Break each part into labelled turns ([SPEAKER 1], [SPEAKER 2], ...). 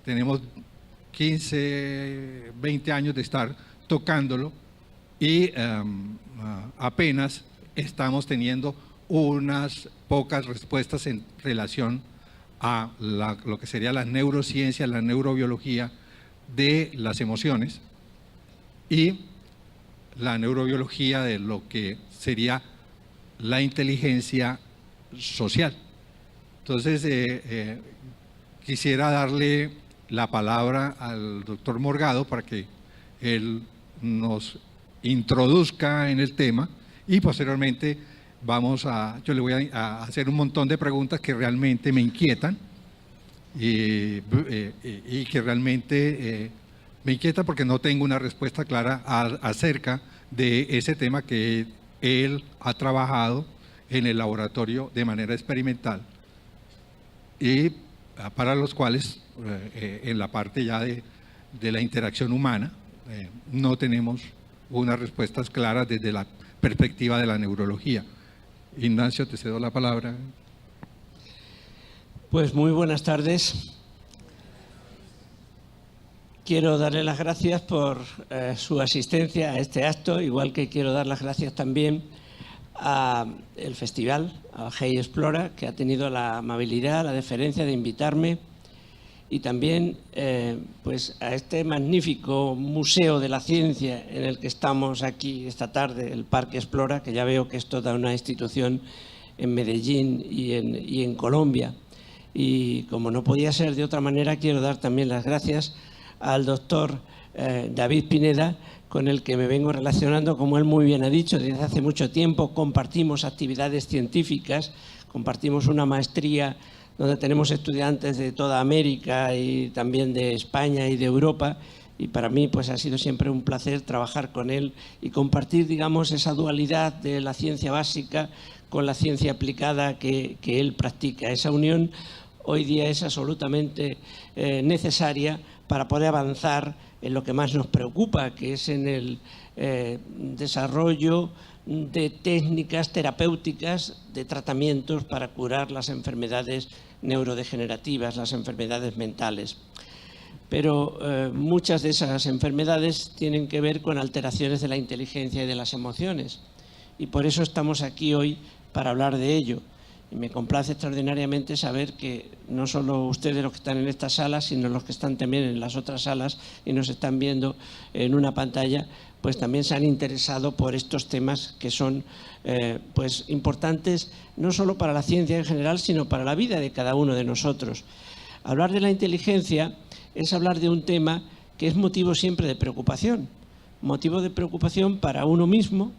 [SPEAKER 1] tenemos 15, 20 años de estar tocándolo y apenas estamos teniendo unas pocas respuestas en relación a lo que sería la neurociencia, la neurobiología de las emociones y la neurobiología de lo que sería la inteligencia social. Entonces, quisiera darle la palabra al doctor Morgado para que él nos introduzca en el tema y posteriormente yo le voy a hacer un montón de preguntas que realmente me inquietan y que realmente me inquieta porque no tengo una respuesta clara acerca de ese tema que él ha trabajado en el laboratorio de manera experimental y para los cuales en la parte ya de la interacción humana no tenemos unas respuestas claras desde la perspectiva de la neurología. Ignacio, te cedo la palabra.
[SPEAKER 2] Pues muy buenas tardes. Quiero darle las gracias por su asistencia a este acto, igual que quiero dar las gracias también al festival, a Hey Explora, que ha tenido la amabilidad, la deferencia de invitarme, y también pues a este magnífico museo de la ciencia en el que estamos aquí esta tarde, el Parque Explora, que ya veo que es toda una institución en Medellín y en Colombia. Y como no podía ser de otra manera, quiero dar también las gracias al doctor David Pineda, con el que me vengo relacionando, como él muy bien ha dicho, desde hace mucho tiempo. Compartimos actividades científicas, compartimos una maestría donde tenemos estudiantes de toda América y también de España y de Europa, y para mí pues ha sido siempre un placer trabajar con él y compartir, digamos, esa dualidad de la ciencia básica con la ciencia aplicada que él practica. Esa unión hoy día es absolutamente necesaria para poder avanzar en lo que más nos preocupa, que es en el desarrollo de técnicas terapéuticas, de tratamientos para curar las enfermedades neurodegenerativas, las enfermedades mentales. Pero muchas de esas enfermedades tienen que ver con alteraciones de la inteligencia y de las emociones. Y por eso estamos aquí hoy para hablar de ello. Y me complace extraordinariamente saber que no solo ustedes los que están en esta sala, sino los que están también en las otras salas y nos están viendo en una pantalla, pues también se han interesado por estos temas que son pues importantes no solo para la ciencia en general, sino para la vida de cada uno de nosotros. Hablar de la inteligencia es hablar de un tema que es motivo siempre de preocupación para uno mismo,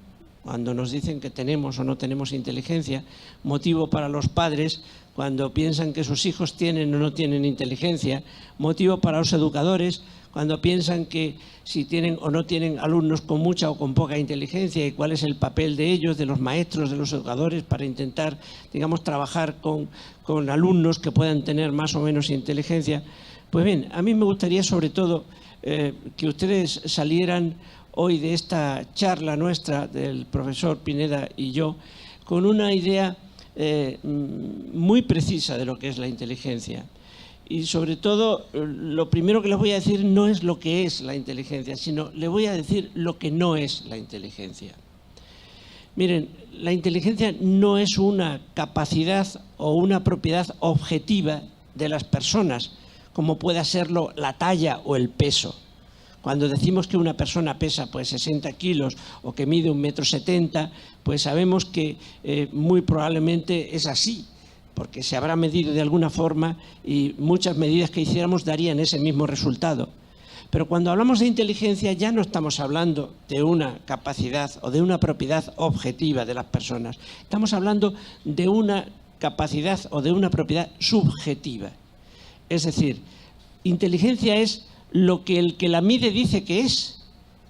[SPEAKER 2] cuando nos dicen que tenemos o no tenemos inteligencia, motivo para los padres cuando piensan que sus hijos tienen o no tienen inteligencia, motivo para los educadores cuando piensan que si tienen o no tienen alumnos con mucha o con poca inteligencia y cuál es el papel de ellos, de los maestros, de los educadores, para intentar, digamos, trabajar con alumnos que puedan tener más o menos inteligencia. Pues bien, a mí me gustaría sobre todo que ustedes salieran hoy de esta charla nuestra del profesor Pineda y yo con una idea muy precisa de lo que es la inteligencia. Y sobre todo, lo primero que les voy a decir no es lo que es la inteligencia, sino le voy a decir lo que no es la inteligencia. Miren, la inteligencia no es una capacidad o una propiedad objetiva de las personas, como pueda serlo la talla o el peso. Cuando decimos que una persona pesa pues 60 kilos o que mide 1,70 m, pues sabemos que muy probablemente es así, porque se habrá medido de alguna forma y muchas medidas que hiciéramos darían ese mismo resultado. Pero cuando hablamos de inteligencia ya no estamos hablando de una capacidad o de una propiedad objetiva de las personas. Estamos hablando de una capacidad o de una propiedad subjetiva. Es decir, inteligencia es lo que el que la mide dice que es.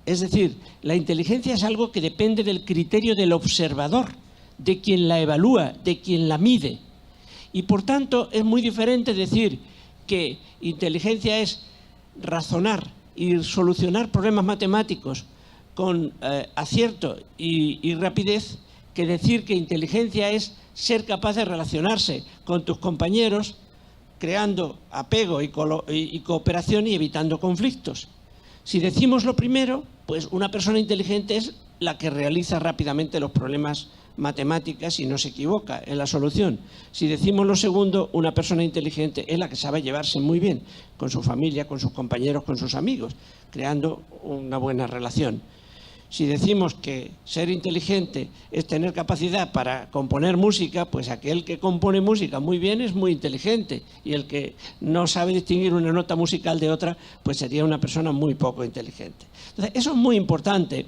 [SPEAKER 2] Es decir, la inteligencia es algo que depende del criterio del observador, de quien la evalúa, de quien la mide. Y por tanto es muy diferente decir que inteligencia es razonar y solucionar problemas matemáticos con acierto y rapidez, que decir que inteligencia es ser capaz de relacionarse con tus compañeros creando apego y cooperación y evitando conflictos. Si decimos lo primero, pues una persona inteligente es la que realiza rápidamente los problemas matemáticas y no se equivoca en la solución. Si decimos lo segundo, una persona inteligente es la que sabe llevarse muy bien con su familia, con sus compañeros, con sus amigos, creando una buena relación. Si decimos que ser inteligente es tener capacidad para componer música, pues aquel que compone música muy bien es muy inteligente, y el que no sabe distinguir una nota musical de otra, pues sería una persona muy poco inteligente. Entonces, eso es muy importante,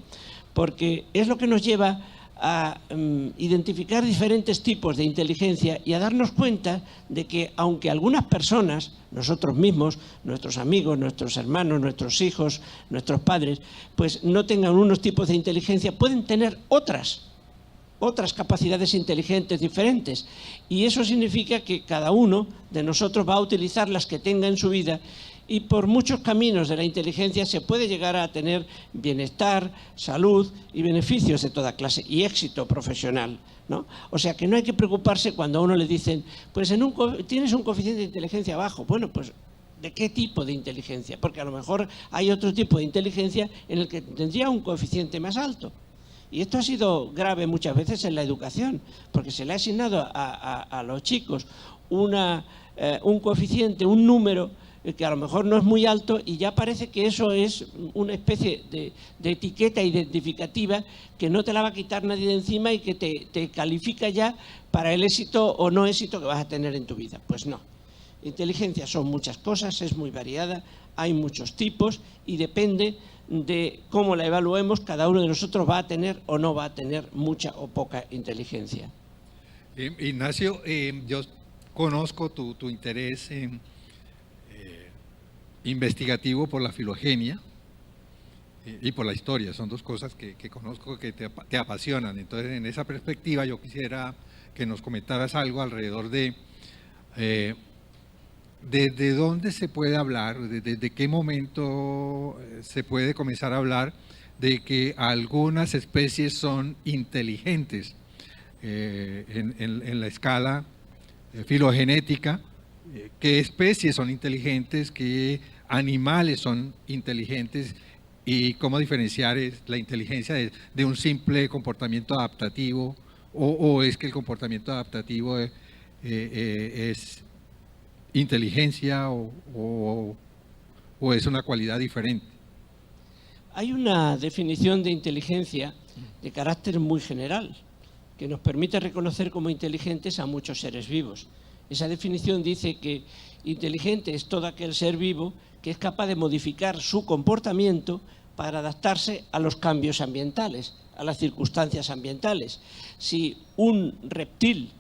[SPEAKER 2] porque es lo que nos lleva a identificar diferentes tipos de inteligencia y a darnos cuenta de que aunque algunas personas, nosotros mismos, nuestros amigos, nuestros hermanos, nuestros hijos, nuestros padres, pues no tengan unos tipos de inteligencia, pueden tener otras capacidades inteligentes diferentes, y eso significa que cada uno de nosotros va a utilizar las que tenga en su vida, y por muchos caminos de la inteligencia se puede llegar a tener bienestar, salud y beneficios de toda clase y éxito profesional, ¿no? O sea que no hay que preocuparse cuando a uno le dicen, pues tienes un coeficiente de inteligencia bajo. Bueno, pues ¿de qué tipo de inteligencia? Porque a lo mejor hay otro tipo de inteligencia en el que tendría un coeficiente más alto. Y esto ha sido grave muchas veces en la educación, porque se le ha asignado a los chicos un coeficiente, un número que a lo mejor no es muy alto, y ya parece que eso es una especie de etiqueta identificativa que no te la va a quitar nadie de encima y que te califica ya para el éxito o no éxito que vas a tener en tu vida. Pues no. Inteligencia son muchas cosas, es muy variada, hay muchos tipos, y depende de cómo la evaluemos, cada uno de nosotros va a tener o no va a tener mucha o poca inteligencia.
[SPEAKER 1] Ignacio, yo conozco tu interés investigativo por la filogenia y por la historia. Son dos cosas que conozco que te apasionan. Entonces, en esa perspectiva, yo quisiera que nos comentaras algo alrededor de dónde se puede hablar, de qué momento se puede comenzar a hablar de que algunas especies son inteligentes en la escala filogenética. ¿Qué especies son inteligentes? ¿Qué animales son inteligentes? ¿Y cómo diferenciar la inteligencia de un simple comportamiento adaptativo? ¿O es que el comportamiento adaptativo es inteligencia o es una cualidad diferente?
[SPEAKER 2] Hay una definición de inteligencia de carácter muy general que nos permite reconocer como inteligentes a muchos seres vivos. Esa definición dice que inteligente es todo aquel ser vivo que es capaz de modificar su comportamiento para adaptarse a los cambios ambientales, a las circunstancias ambientales. Si un reptil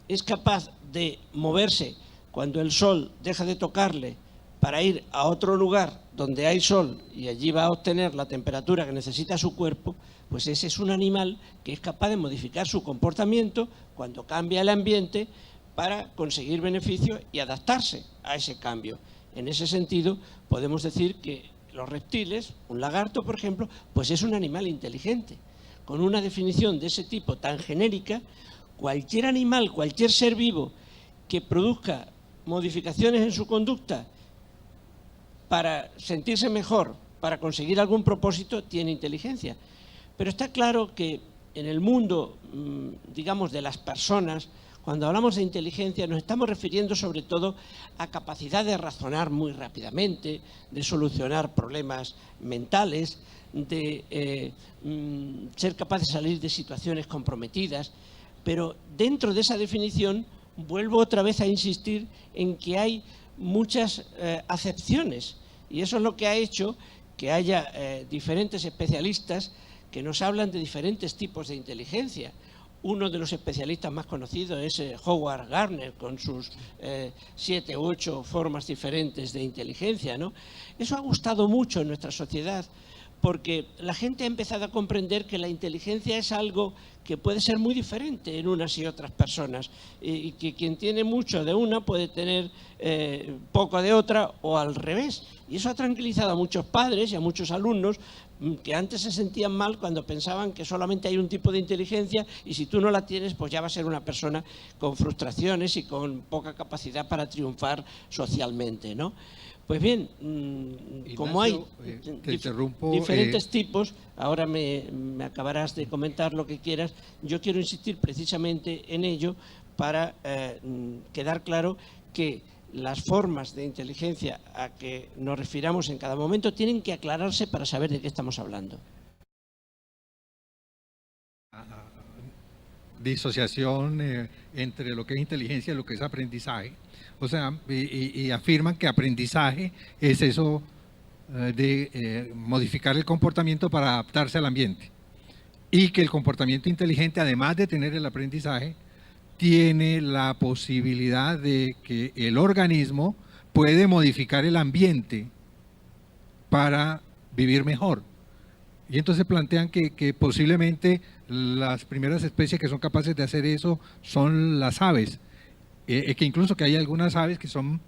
[SPEAKER 2] es capaz de moverse cuando el sol deja de tocarle para ir a otro lugar donde hay sol y allí va a obtener la temperatura que necesita su cuerpo, pues ese es un animal que es capaz de modificar su comportamiento cuando cambia el ambiente para conseguir beneficio y adaptarse a ese cambio. En ese sentido, podemos decir que los reptiles, un lagarto, por ejemplo, pues es un animal inteligente. Con una definición de ese tipo tan genérica, cualquier animal, cualquier ser vivo que produzca modificaciones en su conducta para sentirse mejor, para conseguir algún propósito, tiene inteligencia. Pero está claro que en el mundo, digamos, de las personas, cuando hablamos de inteligencia nos estamos refiriendo sobre todo a capacidad de razonar muy rápidamente, de solucionar problemas mentales, de ser capaz de salir de situaciones comprometidas. Pero dentro de esa definición vuelvo otra vez a insistir en que hay muchas acepciones, y eso es lo que ha hecho que haya diferentes especialistas que nos hablan de diferentes tipos de inteligencia. Uno de los especialistas más conocidos es Howard Gardner, con sus 7 u 8 formas diferentes de inteligencia, ¿no? Eso ha gustado mucho en nuestra sociedad, porque la gente ha empezado a comprender que la inteligencia es algo que puede ser muy diferente en unas y otras personas, y que quien tiene mucho de una puede tener poco de otra, o al revés. Y eso ha tranquilizado a muchos padres y a muchos alumnos que antes se sentían mal cuando pensaban que solamente hay un tipo de inteligencia y si tú no la tienes, pues ya va a ser una persona con frustraciones y con poca capacidad para triunfar socialmente, ¿no? Pues bien, como hay diferentes tipos, ahora me acabarás de comentar lo que quieras, yo quiero insistir precisamente en ello para quedar claro que las formas de inteligencia a que nos refiramos en cada momento tienen que aclararse para saber de qué estamos hablando.
[SPEAKER 1] Disociación entre lo que es inteligencia y lo que es aprendizaje. O sea, y afirman que aprendizaje es eso de modificar el comportamiento para adaptarse al ambiente. Y que el comportamiento inteligente, además de tener el aprendizaje, tiene la posibilidad de que el organismo puede modificar el ambiente para vivir mejor. Y entonces plantean que posiblemente las primeras especies que son capaces de hacer eso son las aves. Que incluso que hay algunas aves que son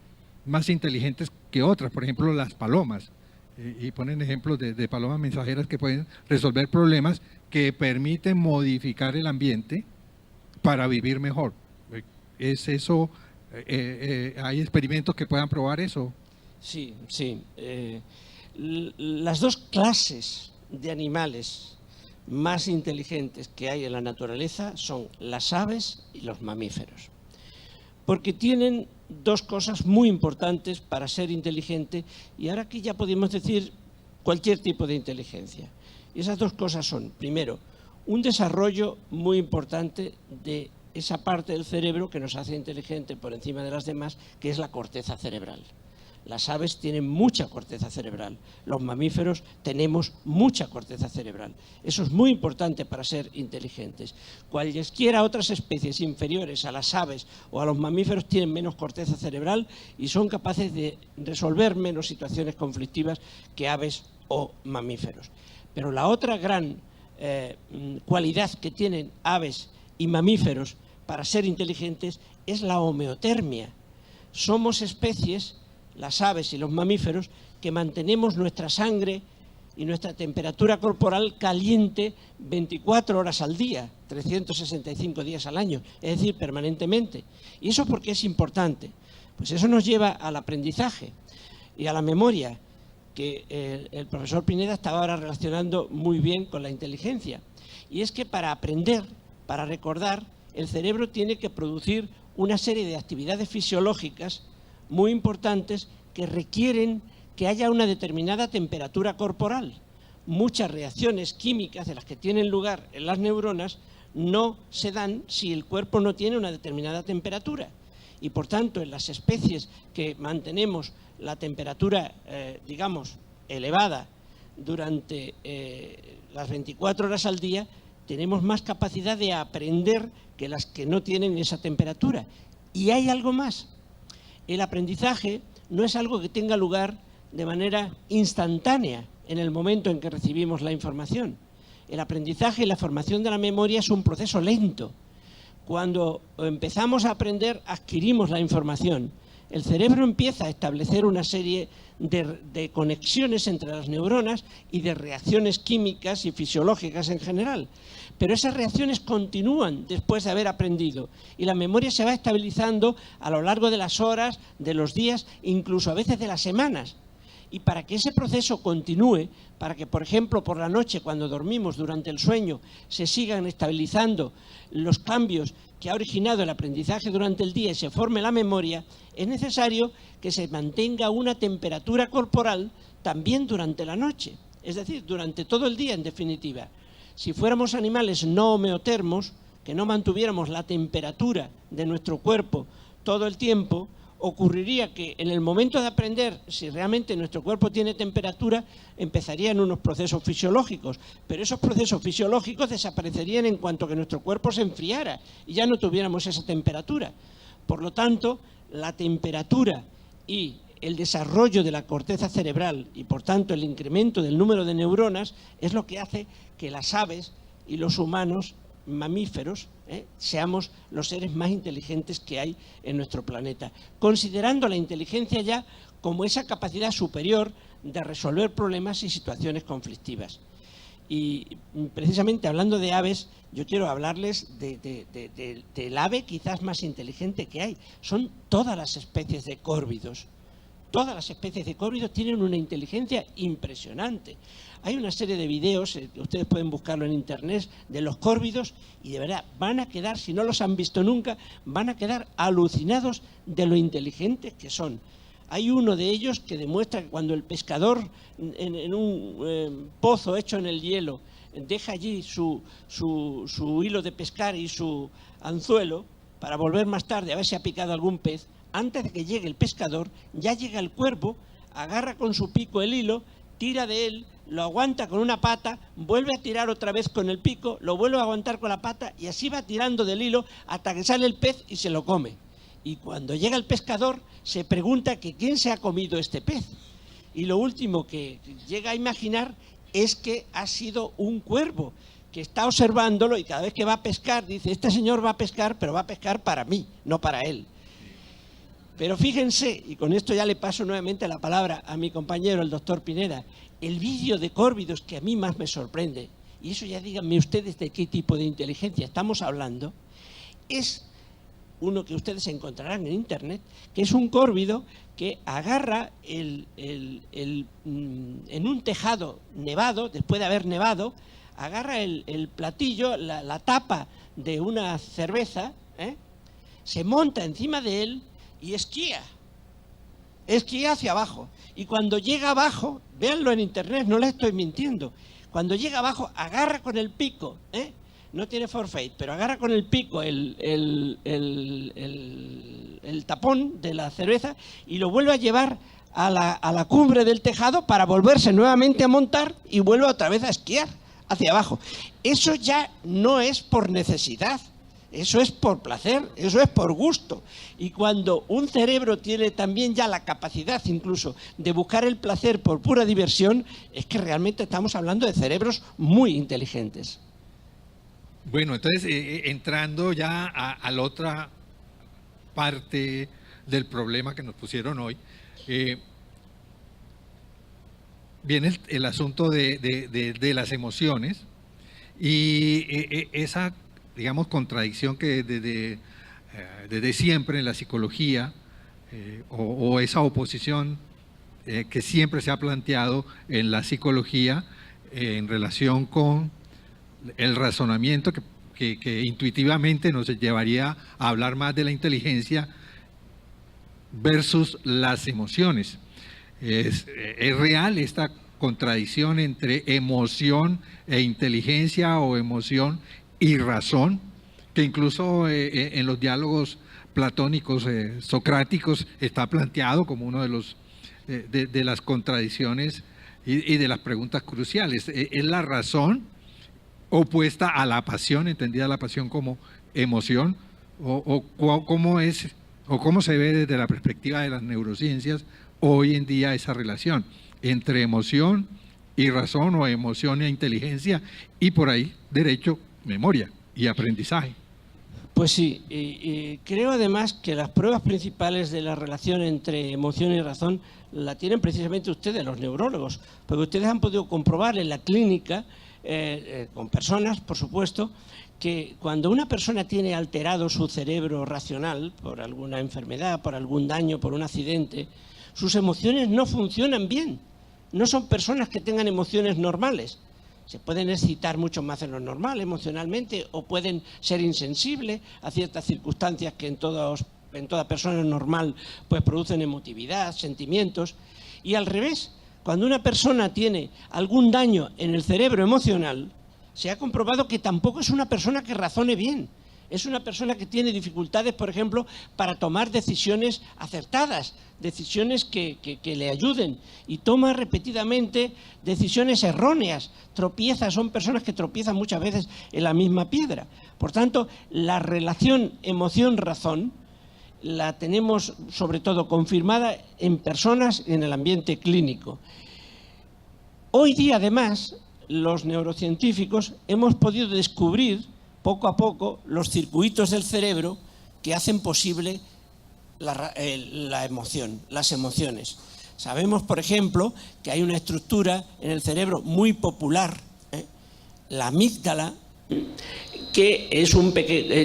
[SPEAKER 1] más inteligentes que otras, por ejemplo las palomas. Y ponen ejemplos de palomas mensajeras que pueden resolver problemas que permiten modificar el ambiente para vivir mejor. ¿Es eso? ¿Hay experimentos que puedan probar eso?
[SPEAKER 2] Sí, sí. Las dos clases de animales más inteligentes que hay en la naturaleza son las aves y los mamíferos. Porque tienen dos cosas muy importantes para ser inteligente, y ahora aquí ya podemos decir cualquier tipo de inteligencia. Y esas dos cosas son, primero, un desarrollo muy importante de esa parte del cerebro que nos hace inteligente por encima de las demás, que es la corteza cerebral. Las aves tienen mucha corteza cerebral, los mamíferos tenemos mucha corteza cerebral. Eso es muy importante para ser inteligentes. Cualesquiera otras especies inferiores a las aves o a los mamíferos tienen menos corteza cerebral y son capaces de resolver menos situaciones conflictivas que aves o mamíferos. Pero la otra gran cualidad que tienen aves y mamíferos para ser inteligentes es la homeotermia. Somos especies, las aves y los mamíferos, que mantenemos nuestra sangre y nuestra temperatura corporal caliente 24 horas al día, 365 días al año, es decir, permanentemente. ¿Y eso por qué es importante? Pues eso nos lleva al aprendizaje y a la memoria, que el profesor Pineda estaba ahora relacionando muy bien con la inteligencia. Y es que para aprender, para recordar, el cerebro tiene que producir una serie de actividades fisiológicas muy importantes que requieren que haya una determinada temperatura corporal. Muchas reacciones químicas de las que tienen lugar en las neuronas no se dan si el cuerpo no tiene una determinada temperatura. Y por tanto, en las especies que mantenemos la temperatura, digamos, elevada durante las 24 horas al día, tenemos más capacidad de aprender que las que no tienen esa temperatura. Y hay algo más. El aprendizaje no es algo que tenga lugar de manera instantánea en el momento en que recibimos la información. El aprendizaje y la formación de la memoria es un proceso lento. Cuando empezamos a aprender, adquirimos la información. El cerebro empieza a establecer una serie de conexiones entre las neuronas y de reacciones químicas y fisiológicas en general. Pero esas reacciones continúan después de haber aprendido y la memoria se va estabilizando a lo largo de las horas, de los días, incluso a veces de las semanas. Y para que ese proceso continúe, para que, por ejemplo, por la noche, cuando dormimos durante el sueño, se sigan estabilizando los cambios que ha originado el aprendizaje durante el día y se forme la memoria, es necesario que se mantenga una temperatura corporal también durante la noche, es decir, durante todo el día en definitiva. Si fuéramos animales no homeotermos, que no mantuviéramos la temperatura de nuestro cuerpo todo el tiempo, ocurriría que en el momento de aprender, si realmente nuestro cuerpo tiene temperatura, empezarían unos procesos fisiológicos, pero esos procesos fisiológicos desaparecerían en cuanto que nuestro cuerpo se enfriara y ya no tuviéramos esa temperatura. Por lo tanto, la temperatura y el desarrollo de la corteza cerebral y, por tanto, el incremento del número de neuronas es lo que hace que las aves y los humanos mamíferos seamos los seres más inteligentes que hay en nuestro planeta, considerando la inteligencia ya como esa capacidad superior de resolver problemas y situaciones conflictivas. Y precisamente hablando de aves, yo quiero hablarles del ave quizás más inteligente que hay. Son todas las especies de córvidos. Todas las especies de córvidos tienen una inteligencia impresionante. Hay una serie de videos, ustedes pueden buscarlo en internet, de los córvidos y de verdad van a quedar, si no los han visto nunca, van a quedar alucinados de lo inteligentes que son. Hay uno de ellos que demuestra que cuando el pescador en un pozo hecho en el hielo deja allí su hilo de pescar y su anzuelo para volver más tarde a ver si ha picado algún pez, antes de que llegue el pescador, ya llega el cuervo, agarra con su pico el hilo, tira de él, lo aguanta con una pata, vuelve a tirar otra vez con el pico, lo vuelve a aguantar con la pata y así va tirando del hilo hasta que sale el pez y se lo come. Y cuando llega el pescador se pregunta que quién se ha comido este pez. Y lo último que llega a imaginar es que ha sido un cuervo que está observándolo y cada vez que va a pescar dice, este señor va a pescar, pero va a pescar para mí, no para él. Pero fíjense, y con esto ya le paso nuevamente la palabra a mi compañero, el doctor Pineda, el vídeo de córvidos que a mí más me sorprende, y eso ya díganme ustedes de qué tipo de inteligencia estamos hablando, es uno que ustedes encontrarán en internet, que es un córvido que agarra en un tejado nevado, después de haber nevado, agarra el platillo, la tapa de una cerveza, se monta encima de él y esquía hacia abajo. Y cuando llega abajo, véanlo en internet, no les estoy mintiendo, cuando llega abajo agarra con el pico, no tiene forfeit, pero agarra con el pico el tapón de la cerveza y lo vuelve a llevar a la cumbre del tejado para volverse nuevamente a montar y vuelve otra vez a esquiar hacia abajo. Eso ya no es por necesidad, eso es por placer, eso es por gusto. Y cuando un cerebro tiene también ya la capacidad incluso de buscar el placer por pura diversión, es que realmente estamos hablando de cerebros muy inteligentes.
[SPEAKER 1] Bueno, entonces, entrando ya a la otra parte del problema que nos pusieron hoy, viene el asunto de las emociones y esa, digamos, contradicción que desde siempre en la psicología o esa oposición que siempre se ha planteado en la psicología en relación con el razonamiento que intuitivamente nos llevaría a hablar más de la inteligencia versus las emociones. Es real esta contradicción entre emoción e inteligencia o emoción y razón, que incluso en los diálogos platónicos socráticos está planteado como uno de las contradicciones y de las preguntas cruciales. ¿Es la razón opuesta a la pasión, entendida la pasión como emoción, o cómo es, o cómo se ve desde la perspectiva de las neurociencias hoy en día esa relación entre emoción y razón, o emoción e inteligencia, y por ahí derecho, memoria y aprendizaje?
[SPEAKER 2] Pues sí, y creo además que las pruebas principales de la relación entre emoción y razón la tienen precisamente ustedes, los neurólogos, porque ustedes han podido comprobar en la clínica, con personas, por supuesto, que cuando una persona tiene alterado su cerebro racional por alguna enfermedad, por algún daño, por un accidente, sus emociones no funcionan bien. No son personas que tengan emociones normales. Se pueden excitar mucho más de lo normal emocionalmente o pueden ser insensibles a ciertas circunstancias que en toda persona normal pues producen emotividad, sentimientos. Y al revés, cuando una persona tiene algún daño en el cerebro emocional, se ha comprobado que tampoco es una persona que razone bien. Es una persona que tiene dificultades, por ejemplo, para tomar decisiones acertadas, decisiones que le ayuden, y toma repetidamente decisiones erróneas, tropieza, son personas que tropiezan muchas veces en la misma piedra. Por tanto, la relación emoción-razón la tenemos sobre todo confirmada en personas y en el ambiente clínico. Hoy día, además, los neurocientíficos hemos podido descubrir poco a poco los circuitos del cerebro que hacen posible la emoción, las emociones. Sabemos, por ejemplo, que hay una estructura en el cerebro muy popular, la amígdala, que es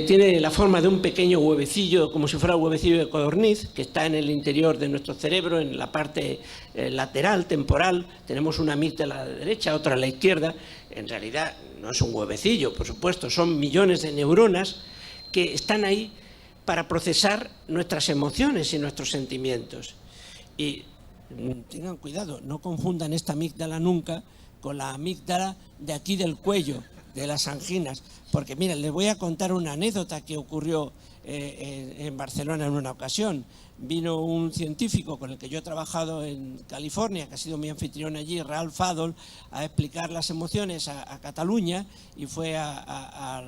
[SPEAKER 2] tiene la forma de un pequeño huevecillo, como si fuera un huevecillo de codorniz, que está en el interior de nuestro cerebro, en la parte lateral, temporal. Tenemos una amígdala a la derecha, otra a la izquierda. En realidad no es un huevecillo, por supuesto, son millones de neuronas que están ahí para procesar nuestras emociones y nuestros sentimientos. Y tengan cuidado, no confundan esta amígdala nunca con la amígdala de aquí del cuello, de las anginas, porque miren, les voy a contar una anécdota que ocurrió en Barcelona en una ocasión. Vino un científico con el que yo he trabajado en California, que ha sido mi anfitrión allí, Ralph Adol, a explicar las emociones a Cataluña, y fue a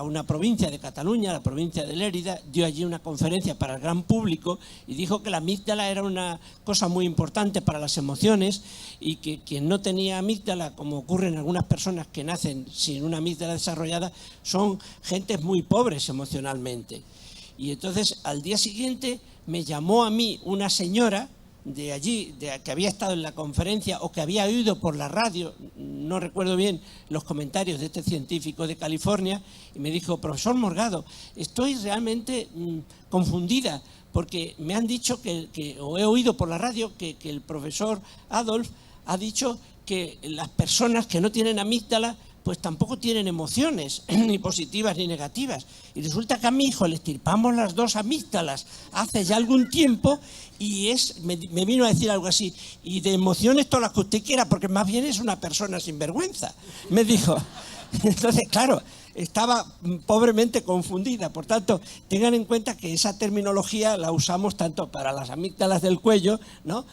[SPEAKER 2] una provincia de Cataluña, la provincia de Lérida, dio allí una conferencia para el gran público y dijo que la amígdala era una cosa muy importante para las emociones y que quien no tenía amígdala, como ocurre en algunas personas que nacen sin una amígdala desarrollada, son gentes muy pobres emocionalmente. Y entonces al día siguiente me llamó a mí una señora de allí, que había estado en la conferencia o que había oído por la radio, no recuerdo bien los comentarios de este científico de California, y me dijo: profesor Morgado, estoy realmente confundida, porque me han dicho o he oído por la radio que el profesor Adolf ha dicho que las personas que no tienen amígdala pues tampoco tienen emociones, ni positivas ni negativas. Y resulta que a mi hijo le extirpamos las dos amígdalas hace ya algún tiempo y me vino a decir algo así: y de emociones todas las que usted quiera, porque más bien es una persona sin vergüenza, me dijo. Entonces, claro, estaba pobremente confundida. Por tanto, tengan en cuenta que esa terminología la usamos tanto para las amígdalas del cuello, ¿no?,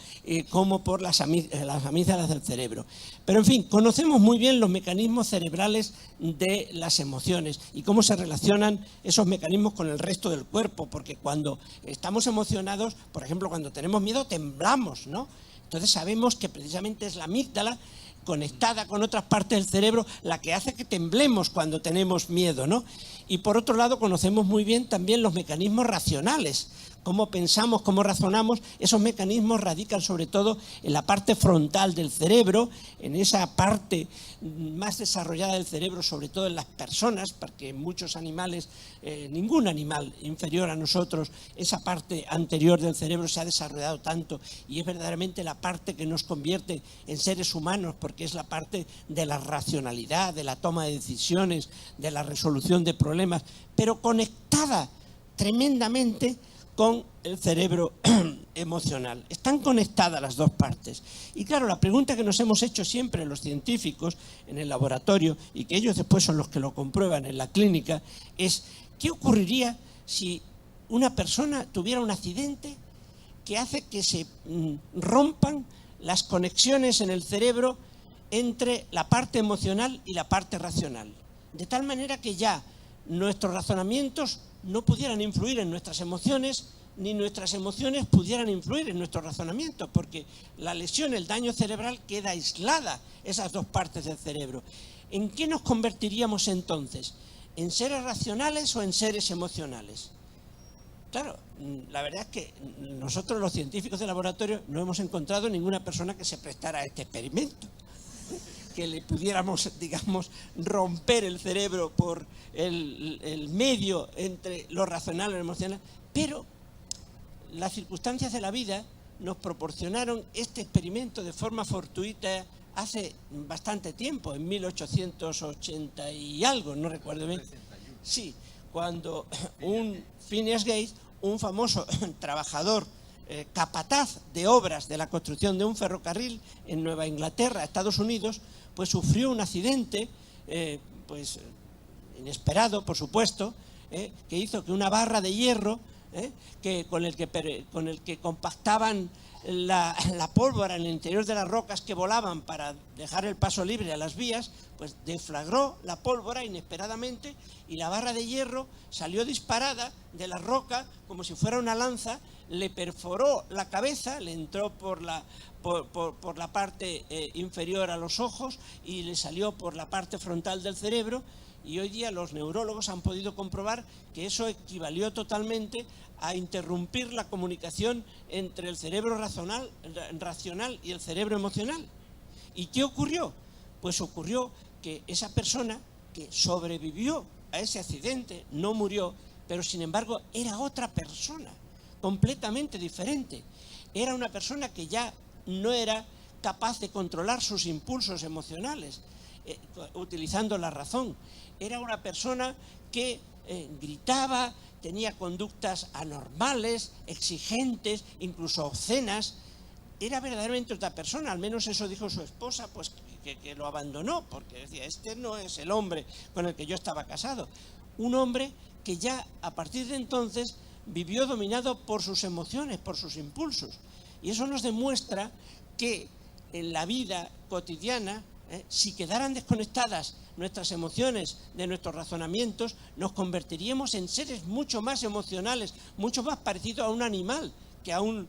[SPEAKER 2] como por las amígdalas del cerebro. Pero, en fin, conocemos muy bien los mecanismos cerebrales de las emociones y cómo se relacionan esos mecanismos con el resto del cuerpo, porque cuando estamos emocionados, por ejemplo, cuando tenemos miedo, temblamos, ¿no? Entonces sabemos que precisamente es la amígdala conectada con otras partes del cerebro la que hace que temblemos cuando tenemos miedo, ¿no? Y por otro lado conocemos muy bien también los mecanismos racionales, cómo pensamos, cómo razonamos. Esos mecanismos radican sobre todo en la parte frontal del cerebro, en esa parte más desarrollada del cerebro, sobre todo en las personas, porque en muchos animales, ningún animal inferior a nosotros, esa parte anterior del cerebro se ha desarrollado tanto, y es verdaderamente la parte que nos convierte en seres humanos, porque es la parte de la racionalidad, de la toma de decisiones, de la resolución de problemas, pero conectada tremendamente con el cerebro emocional. Están conectadas las dos partes. Y claro, la pregunta que nos hemos hecho siempre los científicos en el laboratorio, y que ellos después son los que lo comprueban en la clínica, es: ¿qué ocurriría si una persona tuviera un accidente que hace que se rompan las conexiones en el cerebro entre la parte emocional y la parte racional? De tal manera que ya nuestros razonamientos no pudieran influir en nuestras emociones, ni nuestras emociones pudieran influir en nuestros razonamientos, porque la lesión, el daño cerebral, queda aislada, esas dos partes del cerebro. ¿En qué nos convertiríamos entonces? ¿En seres racionales o en seres emocionales? Claro, la verdad es que nosotros los científicos de laboratorio no hemos encontrado ninguna persona que se prestara a este experimento, que le pudiéramos, digamos, romper el cerebro por el medio entre lo racional y lo emocional, pero las circunstancias de la vida nos proporcionaron este experimento de forma fortuita hace bastante tiempo, en 1880 y algo, no recuerdo bien. Sí, cuando un Phineas Gage, un famoso trabajador capataz de obras de la construcción de un ferrocarril en Nueva Inglaterra, Estados Unidos, pues sufrió un accidente pues inesperado, por supuesto, que hizo que una barra de hierro con el que compactaban la pólvora en el interior de las rocas que volaban para dejar el paso libre a las vías, pues deflagró la pólvora inesperadamente y la barra de hierro salió disparada de la roca como si fuera una lanza, le perforó la cabeza, le entró por la parte inferior a los ojos y le salió por la parte frontal del cerebro. Y hoy día los neurólogos han podido comprobar que eso equivalió totalmente a interrumpir la comunicación entre el cerebro racional y el cerebro emocional. ¿Y qué ocurrió? Pues ocurrió que esa persona que sobrevivió a ese accidente no murió, pero sin embargo era otra persona, completamente diferente. Era una persona que ya no era capaz de controlar sus impulsos emocionales, utilizando la razón. Era una persona que gritaba, tenía conductas anormales, exigentes, incluso obscenas. Era verdaderamente otra persona, al menos eso dijo su esposa, pues que lo abandonó, porque decía, este no es el hombre con el que yo estaba casado. Un hombre que ya a partir de entonces vivió dominado por sus emociones, por sus impulsos. Y eso nos demuestra que en la vida cotidiana, si quedaran desconectadas nuestras emociones de nuestros razonamientos, nos convertiríamos en seres mucho más emocionales, mucho más parecidos a un animal que a un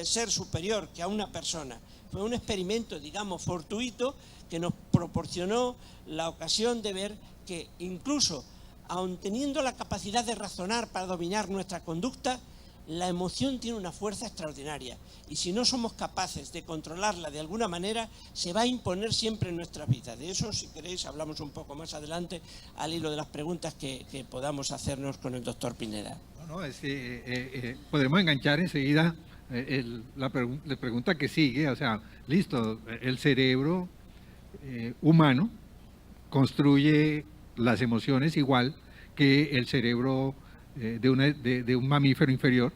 [SPEAKER 2] ser superior, que a una persona. Fue un experimento, digamos, fortuito, que nos proporcionó la ocasión de ver que incluso, aun teniendo la capacidad de razonar para dominar nuestra conducta, la emoción tiene una fuerza extraordinaria y si no somos capaces de controlarla de alguna manera, se va a imponer siempre en nuestra vida. De eso, si queréis, hablamos un poco más adelante al hilo de las preguntas que podamos hacernos con el doctor Pineda.
[SPEAKER 1] No, es que podremos enganchar enseguida la pregunta que sigue, o sea, listo, el cerebro humano construye las emociones igual que el cerebro de un mamífero inferior,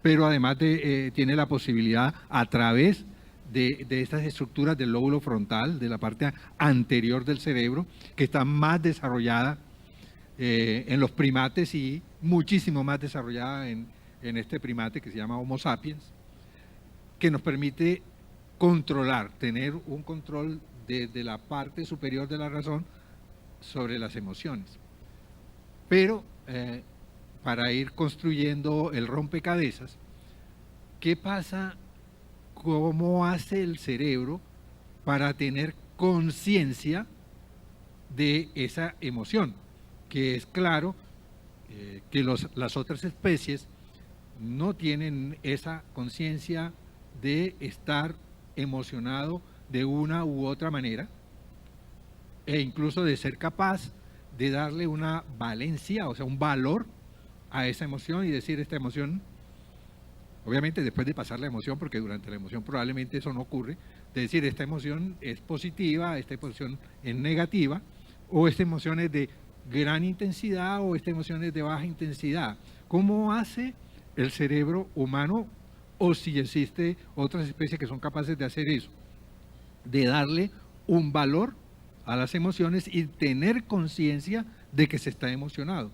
[SPEAKER 1] pero además tiene la posibilidad a través de estas estructuras del lóbulo frontal, de la parte anterior del cerebro, que está más desarrollada en los primates y muchísimo más desarrollada en este primate que se llama Homo sapiens, que nos permite controlar, tener un control desde la parte superior de la razón sobre las emociones. Pero para ir construyendo el rompecabezas, ¿qué pasa? ¿Cómo hace el cerebro para tener conciencia de esa emoción? Que es claro que las otras especies no tienen esa conciencia de estar emocionado de una u otra manera, e incluso de ser capaz de darle una valencia, o sea, un valor a esa emoción y decir esta emoción, obviamente después de pasar la emoción, porque durante la emoción probablemente eso no ocurre, de decir esta emoción es positiva, esta emoción es negativa, o esta emoción es de gran intensidad o esta emoción es de baja intensidad. ¿Cómo hace el cerebro humano, o si existe otras especies que son capaces de hacer eso, de darle un valor a las emociones y tener conciencia de que se está emocionado?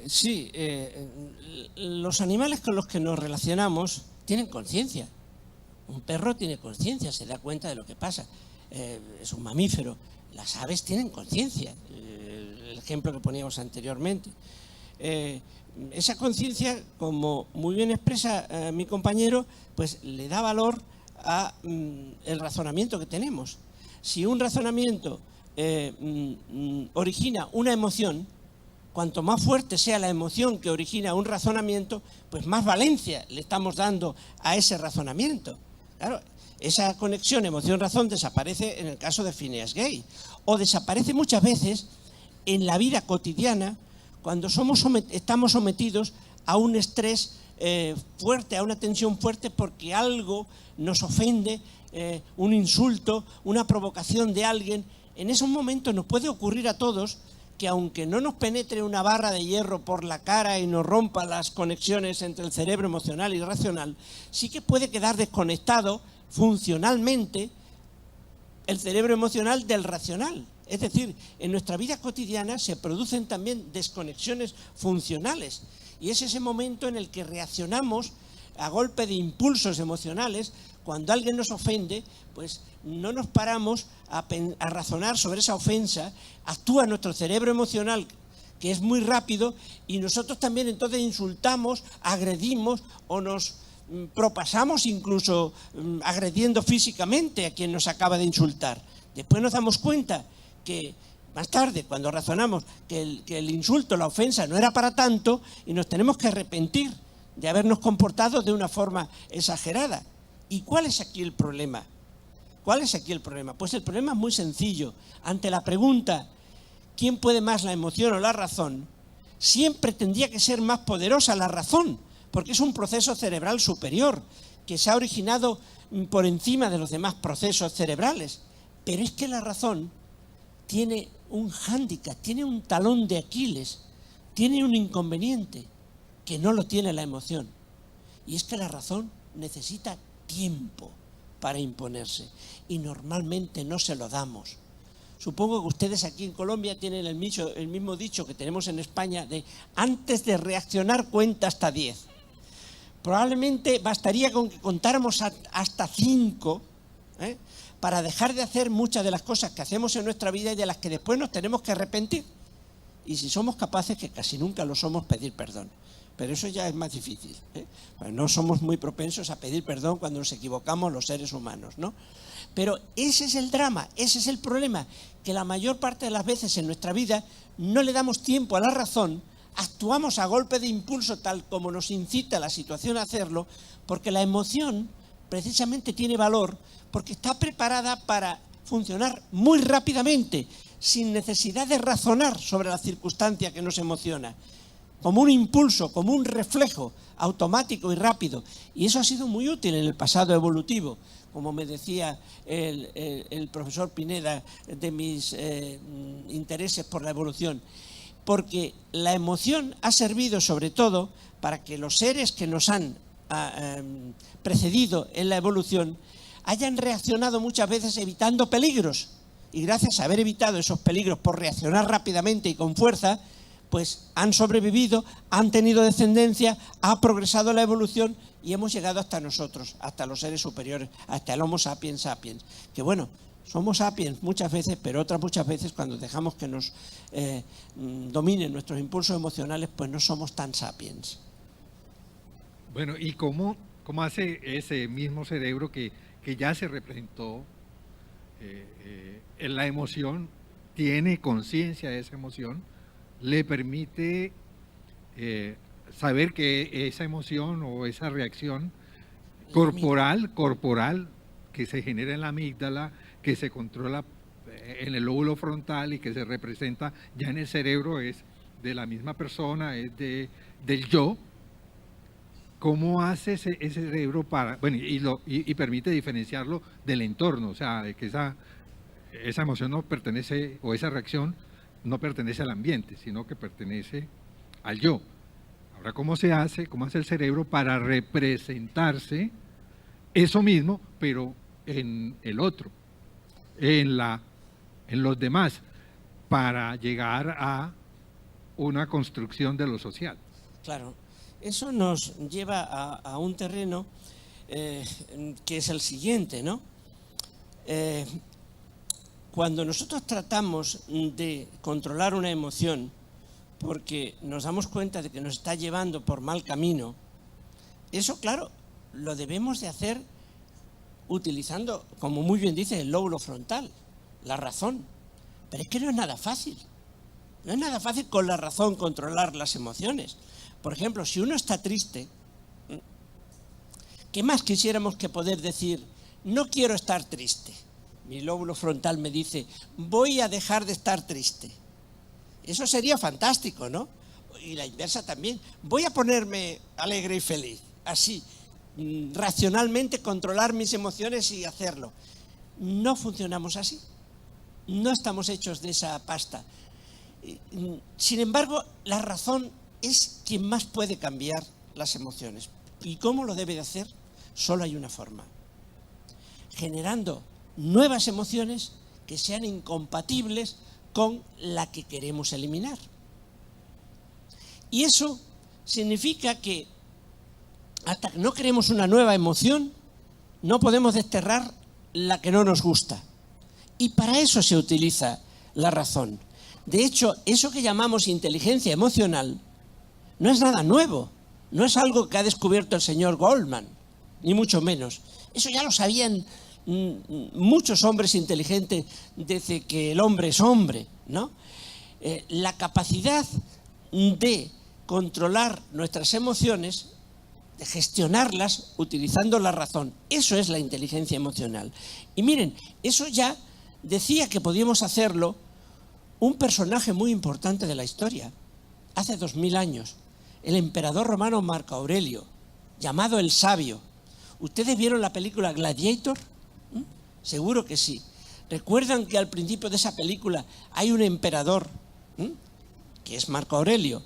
[SPEAKER 2] Sí, los animales con los que nos relacionamos tienen conciencia. Un perro tiene conciencia, se da cuenta de lo que pasa. Es un mamífero. Las aves tienen conciencia. El ejemplo que poníamos anteriormente. Esa conciencia, como muy bien expresa mi compañero, pues le da valor a el razonamiento que tenemos. Si un razonamiento origina una emoción, cuanto más fuerte sea la emoción que origina un razonamiento, pues más valencia le estamos dando a ese razonamiento. Claro, esa conexión emoción-razón desaparece en el caso de Phineas Gage, o desaparece muchas veces en la vida cotidiana cuando estamos sometidos a un estrés fuerte, a una tensión fuerte porque algo nos ofende, un insulto, una provocación de alguien. En esos momentos nos puede ocurrir a todos que aunque no nos penetre una barra de hierro por la cara y nos rompa las conexiones entre el cerebro emocional y racional, sí que puede quedar desconectado funcionalmente el cerebro emocional del racional. Es decir, en nuestra vida cotidiana se producen también desconexiones funcionales y es ese momento en el que reaccionamos a golpe de impulsos emocionales, cuando alguien nos ofende, pues no nos paramos a razonar sobre esa ofensa, actúa nuestro cerebro emocional, que es muy rápido, y nosotros también entonces insultamos, agredimos o nos propasamos incluso agrediendo físicamente a quien nos acaba de insultar. Después nos damos cuenta que más tarde, cuando razonamos que el insulto, la ofensa no era para tanto, y nos tenemos que arrepentir de habernos comportado de una forma exagerada. ¿Y cuál es aquí el problema? ¿Cuál es aquí el problema? Pues el problema es muy sencillo. Ante la pregunta ¿quién puede más, la emoción o la razón?, siempre tendría que ser más poderosa la razón, porque es un proceso cerebral superior que se ha originado por encima de los demás procesos cerebrales. Pero es que la razón tiene un hándicap, tiene un talón de Aquiles, tiene un inconveniente que no lo tiene la emoción. Y es que la razón necesita tiempo para imponerse y normalmente no se lo damos. Supongo que ustedes aquí en Colombia tienen el mismo dicho que tenemos en España de antes de reaccionar cuenta hasta 10. Probablemente bastaría con que contáramos hasta 5 para dejar de hacer muchas de las cosas que hacemos en nuestra vida y de las que después nos tenemos que arrepentir. Y si somos capaces, que casi nunca lo somos, pedir perdón. Pero eso ya es más difícil. Pues no somos muy propensos a pedir perdón cuando nos equivocamos los seres humanos, ¿no? Pero ese es el drama, ese es el problema, que la mayor parte de las veces en nuestra vida no le damos tiempo a la razón, actuamos a golpe de impulso tal como nos incita la situación a hacerlo, porque la emoción precisamente tiene valor, porque está preparada para funcionar muy rápidamente, sin necesidad de razonar sobre la circunstancia que nos emociona, como un impulso, como un reflejo automático y rápido. Y eso ha sido muy útil en el pasado evolutivo, como me decía el profesor Pineda de mis intereses por la evolución, porque la emoción ha servido sobre todo para que los seres que nos han precedido en la evolución hayan reaccionado muchas veces evitando peligros, y gracias a haber evitado esos peligros por reaccionar rápidamente y con fuerza, pues han sobrevivido, han tenido descendencia, ha progresado la evolución y hemos llegado hasta nosotros, hasta los seres superiores, hasta el Homo sapiens sapiens. Que bueno, somos sapiens muchas veces, pero otras muchas veces cuando dejamos que nos dominen nuestros impulsos emocionales, pues no somos tan sapiens.
[SPEAKER 1] Bueno, ¿y cómo hace ese mismo cerebro que ya se representó en la emoción, tiene conciencia de esa emoción, le permite saber que esa emoción o esa reacción corporal que se genera en la amígdala, que se controla en el lóbulo frontal y que se representa ya en el cerebro, es de la misma persona, es del yo? ¿Cómo hace ese cerebro para, bueno, y permite diferenciarlo del entorno? O sea, de que esa emoción no pertenece, o esa reacción no pertenece al ambiente, sino que pertenece al yo. Ahora, ¿cómo hace el cerebro para representarse eso mismo, pero en el otro, en los demás, para llegar a una construcción de lo social?
[SPEAKER 2] Claro, eso nos lleva a un terreno que es el siguiente, ¿no? Cuando nosotros tratamos de controlar una emoción porque nos damos cuenta de que nos está llevando por mal camino, eso, claro, lo debemos de hacer utilizando, como muy bien dice, el lóbulo frontal, la razón. Pero es que no es nada fácil. No es nada fácil con la razón controlar las emociones. Por ejemplo, si uno está triste, ¿qué más quisiéramos que poder decir, no quiero estar triste? Mi lóbulo frontal me dice, voy a dejar de estar triste. Eso sería fantástico, ¿no? Y la inversa también. Voy a ponerme alegre y feliz. Así, racionalmente controlar mis emociones y hacerlo. No funcionamos así. No estamos hechos de esa pasta. Sin embargo, la razón es quien más puede cambiar las emociones. ¿Y cómo lo debe de hacer? Solo hay una forma. Generando nuevas emociones que sean incompatibles con la que queremos eliminar. Y eso significa que hasta que no creemos una nueva emoción, no podemos desterrar la que no nos gusta. Y para eso se utiliza la razón. De hecho, eso que llamamos inteligencia emocional no es nada nuevo, no es algo que ha descubierto el señor Goldman, ni mucho menos. Eso ya lo sabían muchos hombres inteligentes desde que el hombre es hombre, ¿no? La capacidad de controlar nuestras emociones, de gestionarlas utilizando la razón, eso es la inteligencia emocional. Y miren, eso ya decía que podíamos hacerlo un personaje muy importante de la historia, hace 2000 años, el emperador romano Marco Aurelio, llamado el Sabio. ¿Ustedes vieron la película Gladiator? Seguro que sí. ¿Recuerdan que al principio de esa película hay un emperador, que es Marco Aurelio,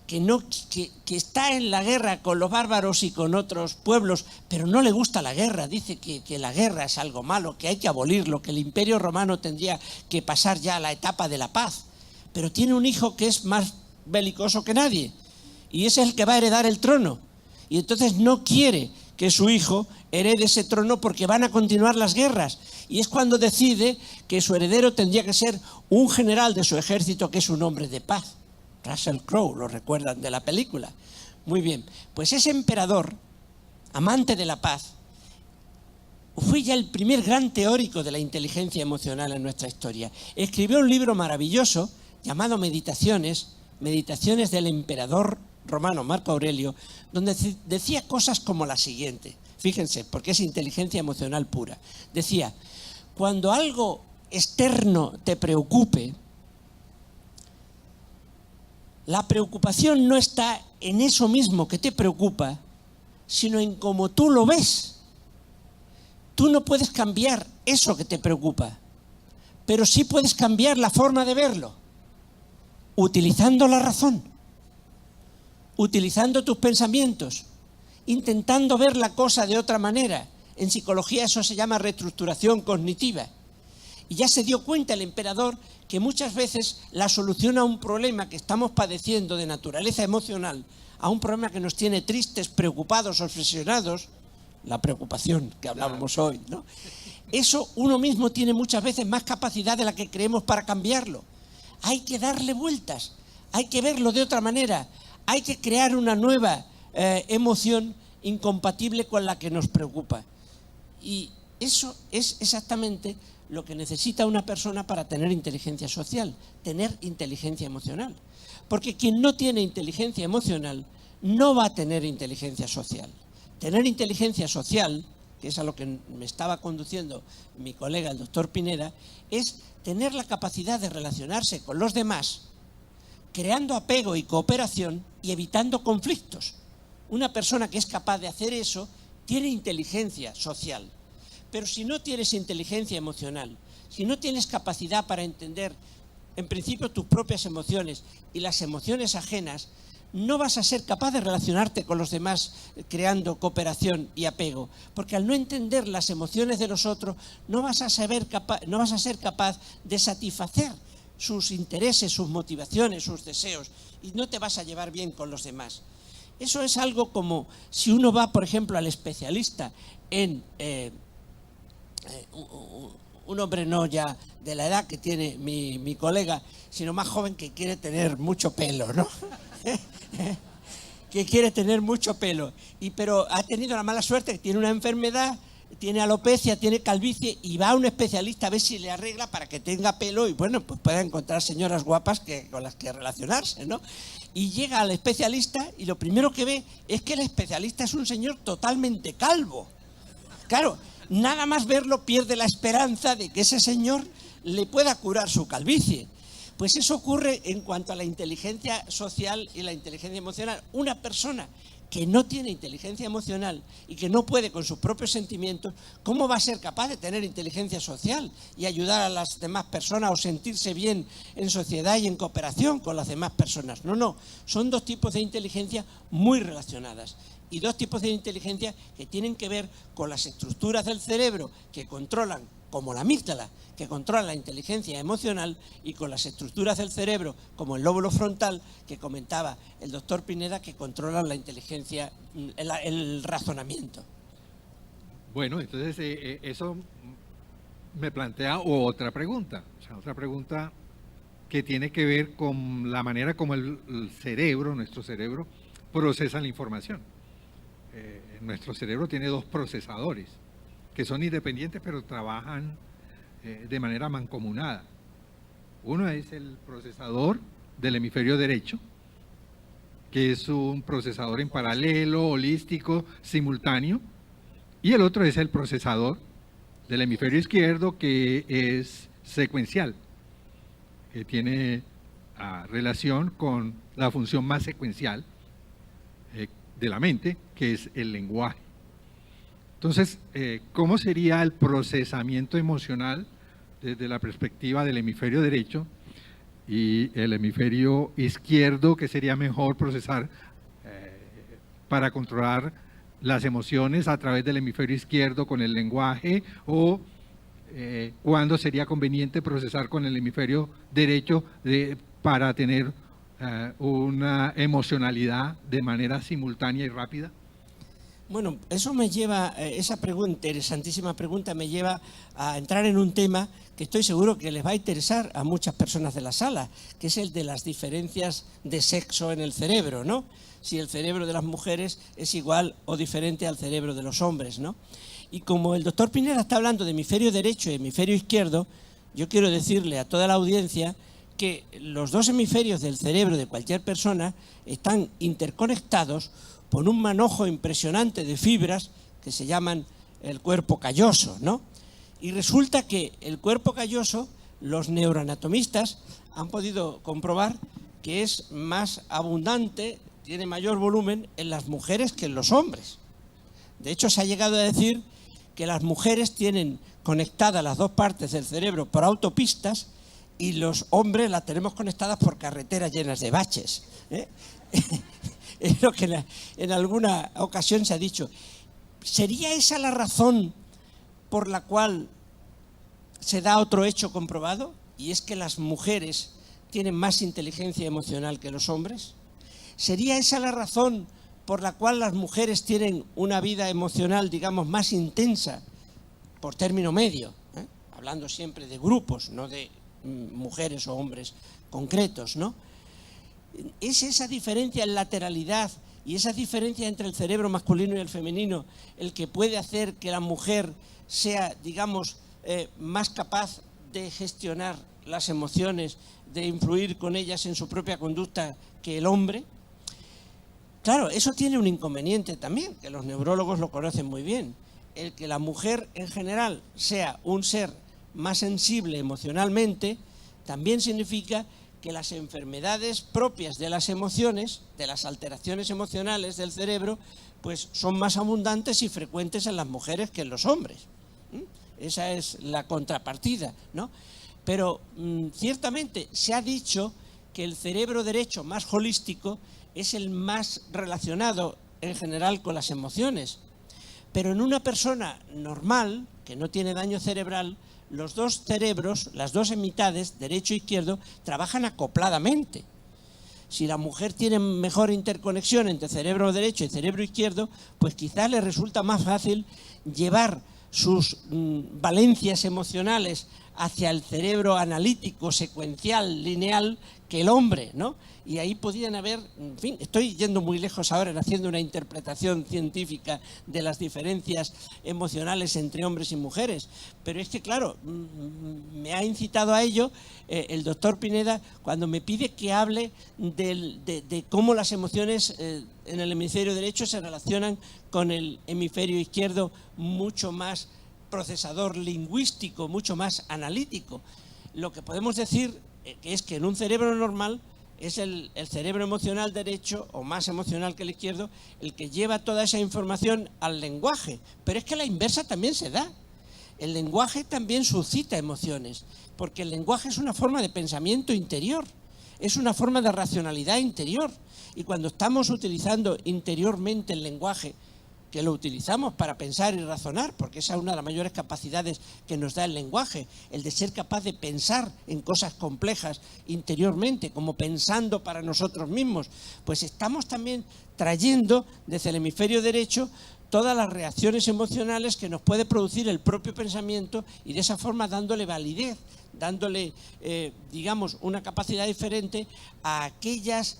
[SPEAKER 2] que está en la guerra con los bárbaros y con otros pueblos, pero no le gusta la guerra? Dice que la guerra es algo malo, que hay que abolirlo, que el imperio romano tendría que pasar ya a la etapa de la paz. Pero tiene un hijo que es más belicoso que nadie, y ese es el que va a heredar el trono. Y entonces no quiere que su hijo herede ese trono porque van a continuar las guerras. Y es cuando decide que su heredero tendría que ser un general de su ejército, que es un hombre de paz. Russell Crowe, lo recuerdan de la película. Muy bien, pues ese emperador, amante de la paz, fue ya el primer gran teórico de la inteligencia emocional en nuestra historia. Escribió un libro maravilloso llamado Meditaciones del emperador romano Marco Aurelio, donde decía cosas como la siguiente. Fíjense, porque es inteligencia emocional pura. Decía, cuando algo externo te preocupe, la preocupación no está en eso mismo que te preocupa, sino en cómo tú lo ves. Tú no puedes cambiar eso que te preocupa, pero sí puedes cambiar la forma de verlo, utilizando la razón, utilizando tus pensamientos, intentando ver la cosa de otra manera. En psicología eso se llama reestructuración cognitiva. Y ya se dio cuenta el emperador que muchas veces la solución a un problema que estamos padeciendo de naturaleza emocional, a un problema que nos tiene tristes, preocupados, obsesionados, la preocupación que hablábamos hoy, ¿no? Eso uno mismo tiene muchas veces más capacidad de la que creemos para cambiarlo. Hay que darle vueltas, hay que verlo de otra manera, hay que crear una nueva emoción incompatible con la que nos preocupa. Y eso es exactamente lo que necesita una persona para tener inteligencia social, tener inteligencia emocional. Porque quien no tiene inteligencia emocional no va a tener inteligencia social. Tener inteligencia social, que es a lo que me estaba conduciendo mi colega el doctor Pineda, es tener la capacidad de relacionarse con los demás, creando apego y cooperación y evitando conflictos. Una persona que es capaz de hacer eso tiene inteligencia social. Pero si no tienes inteligencia emocional, si no tienes capacidad para entender, en principio, tus propias emociones y las emociones ajenas, no vas a ser capaz de relacionarte con los demás creando cooperación y apego. Porque al no entender las emociones de los otros, no vas a ser capaz de satisfacer sus intereses, sus motivaciones, sus deseos, y no te vas a llevar bien con los demás. Eso es algo como si uno va, por ejemplo, al especialista en un hombre no ya de la edad que tiene mi colega, sino más joven, que quiere tener mucho pelo, ¿no? Que quiere tener mucho pelo, pero ha tenido la mala suerte que tiene una enfermedad, tiene alopecia, tiene calvicie, y va a un especialista a ver si le arregla para que tenga pelo y bueno, pues pueda encontrar señoras guapas con las que relacionarse, ¿no? Y llega al especialista y lo primero que ve es que el especialista es un señor totalmente calvo. Claro, nada más verlo pierde la esperanza de que ese señor le pueda curar su calvicie. Pues eso ocurre en cuanto a la inteligencia social y la inteligencia emocional. Una persona que no tiene inteligencia emocional y que no puede con sus propios sentimientos, ¿cómo va a ser capaz de tener inteligencia social y ayudar a las demás personas o sentirse bien en sociedad y en cooperación con las demás personas? No, son dos tipos de inteligencia muy relacionadas y dos tipos de inteligencia que tienen que ver con las estructuras del cerebro que controlan como la amígdala, que controla la inteligencia emocional, y con las estructuras del cerebro, como el lóbulo frontal, que comentaba el doctor Pineda, que controlan la inteligencia, el razonamiento.
[SPEAKER 1] Bueno, entonces eso me plantea otra pregunta, otra pregunta que tiene que ver con la manera como el cerebro, nuestro cerebro, procesa la información. Nuestro cerebro tiene dos procesadores que son independientes pero trabajan de manera mancomunada. Uno es el procesador del hemisferio derecho, que es un procesador en paralelo, holístico, simultáneo, y el otro es el procesador del hemisferio izquierdo, que es secuencial, que tiene relación con la función más secuencial de la mente, que es el lenguaje. Entonces, ¿cómo sería el procesamiento emocional desde la perspectiva del hemisferio derecho y el hemisferio izquierdo, que sería mejor procesar para controlar las emociones a través del hemisferio izquierdo con el lenguaje, o cuándo sería conveniente procesar con el hemisferio derecho para tener una emocionalidad de manera simultánea y rápida?
[SPEAKER 2] Bueno, eso me lleva, esa pregunta, interesantísima pregunta, me lleva a entrar en un tema que estoy seguro que les va a interesar a muchas personas de la sala, que es el de las diferencias de sexo en el cerebro, ¿no? Si el cerebro de las mujeres es igual o diferente al cerebro de los hombres, ¿no? Y como el doctor Pineda está hablando de hemisferio derecho y hemisferio izquierdo, yo quiero decirle a toda la audiencia que los dos hemisferios del cerebro de cualquier persona están interconectados por un manojo impresionante de fibras que se llaman el cuerpo calloso, ¿no? Y resulta que el cuerpo calloso, los neuroanatomistas han podido comprobar que es más abundante, tiene mayor volumen en las mujeres que en los hombres. De hecho, se ha llegado a decir que las mujeres tienen conectadas las dos partes del cerebro por autopistas y los hombres las tenemos conectadas por carreteras llenas de baches, ¿eh? Es lo que en alguna ocasión se ha dicho. ¿Sería esa la razón por la cual se da otro hecho comprobado? Y es que las mujeres tienen más inteligencia emocional que los hombres. ¿Sería esa la razón por la cual las mujeres tienen una vida emocional, digamos, más intensa, por término medio, hablando siempre de grupos, no de mujeres o hombres concretos, ¿no? ¿Es esa diferencia en lateralidad y esa diferencia entre el cerebro masculino y el femenino el que puede hacer que la mujer sea, digamos, más capaz de gestionar las emociones, de influir con ellas en su propia conducta que el hombre? Claro, eso tiene un inconveniente también, que los neurólogos lo conocen muy bien. El que la mujer en general sea un ser más sensible emocionalmente también significa que las enfermedades propias de las emociones, de las alteraciones emocionales del cerebro, pues son más abundantes y frecuentes en las mujeres que en los hombres. Esa es la contrapartida, ¿no? Pero ciertamente se ha dicho que el cerebro derecho más holístico es el más relacionado en general con las emociones. Pero en una persona normal, que no tiene daño cerebral, los dos cerebros, las dos mitades, derecho e izquierdo, trabajan acopladamente. Si la mujer tiene mejor interconexión entre cerebro derecho y cerebro izquierdo, pues quizás le resulta más fácil llevar sus valencias emocionales hacia el cerebro analítico, secuencial, lineal, que el hombre, ¿no? Y ahí podían haber, en fin, estoy yendo muy lejos ahora en haciendo una interpretación científica de las diferencias emocionales entre hombres y mujeres, pero es que, claro, me ha incitado a ello el doctor Pineda cuando me pide que hable de cómo las emociones en el hemisferio derecho se relacionan con el hemisferio izquierdo, mucho más procesador lingüístico, mucho más analítico. Lo que podemos decir es que en un cerebro normal es el cerebro emocional derecho, o más emocional que el izquierdo, el que lleva toda esa información al lenguaje. Pero es que la inversa también se da. El lenguaje también suscita emociones, porque el lenguaje es una forma de pensamiento interior, es una forma de racionalidad interior. Y cuando estamos utilizando interiormente el lenguaje, que lo utilizamos para pensar y razonar, porque esa es una de las mayores capacidades que nos da el lenguaje, el de ser capaz de pensar en cosas complejas interiormente, como pensando para nosotros mismos, pues estamos también trayendo desde el hemisferio derecho todas las reacciones emocionales que nos puede producir el propio pensamiento y de esa forma dándole validez, dándole, digamos, una capacidad diferente a aquellos